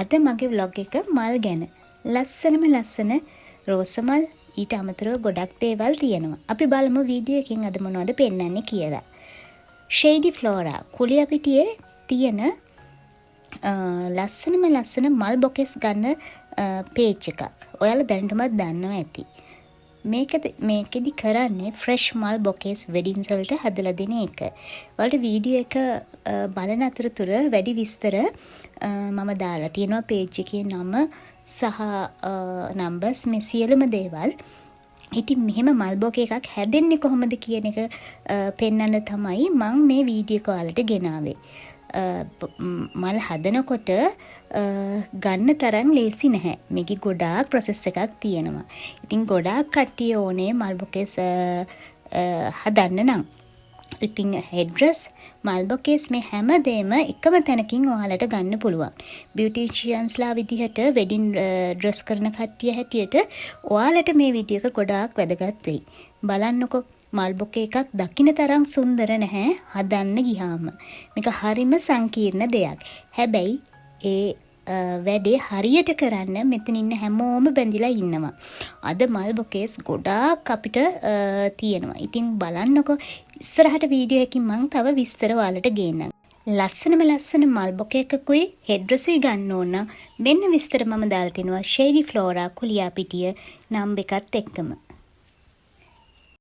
අද මගේ vlog එක මල් ගැන. ලස්සන රෝස මල් ඊට අමතරව ගොඩක් දේවල් තියෙනවා. අපි බලමු වීඩියෝ එකකින් අද මොනවද පෙන්වන්නේ කියලා. ෂේඩි ෆ්ලෝරා කුලියපිටියේ තියෙන ලස්සන මල් බොකෙස් ගන්න පේජ් එකක්. ඔයාලා දැනටමත් දන්නවා ඇති. මේකෙදි කරන්නේ ෆ්‍රෙෂ් මල් බොකේස් වෙඩින්ස් වලට හදලා දෙන එක. ඔයාලට වීඩියෝ එක බලන අතරතුර වැඩි විස්තර මම දාලා තියෙනවා පේජ් එකේ නම සහ නම්බර්ස් මේ සියලුම දේවල්. ඉතින් මෙහෙම මල් බොකේ එකක් හැදෙන්නේ කොහොමද කියන එක පෙන්වන්න තමයි මම මේ වීඩියෝ එක ඔයාලට ගෙනාවේ. මල් හදනකොට ගන්න තරම් ලේසි නැහැ. මේකේ ගොඩාක් ප්‍රොසෙස් එකක් තියෙනවා. ඉතින් ගොඩාක් කට්ටිය ඕනේ මල් බොකේස් හදන්න නම්. ඉතින් හෙඩ්රස් මල් බොකේස් මේ හැමදේම එකම තැනකින් ඔයාලට ගන්න පුළුවන්. බියුටිෂියන්ස්ලා විදිහට වෙඩින් ඩ්‍රෙස් කරන කට්ටිය හැටියට ඔයාලට මේ වීඩියෝ එක ගොඩාක් වැදගත් වෙයි. බලන්නකෝ මල් බොකේ එකක් දකින්න තරම් සුන්දර නැහැ හදන්න ගියාම. මේක හරිම සංකීර්ණ දෙයක්. හැබැයි ඒ වැඩේ හරියට කරන්න මෙතන ඉන්න හැමෝම බැඳිලා ඉන්නවා. අද මල් බොකේස් ගොඩාක් අපිට තියෙනවා. ඉතින් බලන්නකෝ ඉස්සරහට වීඩියෝ එකකින් මම තව විස්තර ඔයාලට ගේන්නම්. ලස්සන මල් බොකේ එකකුයි හෙඩ්රෙස්ුයි ගන්න ඕන මෙන්න විස්තර මම දාලා තිනවා ෂේඩි ෆ්ලෝරා කුලියාපිටිය නම් එකත් එක්කම.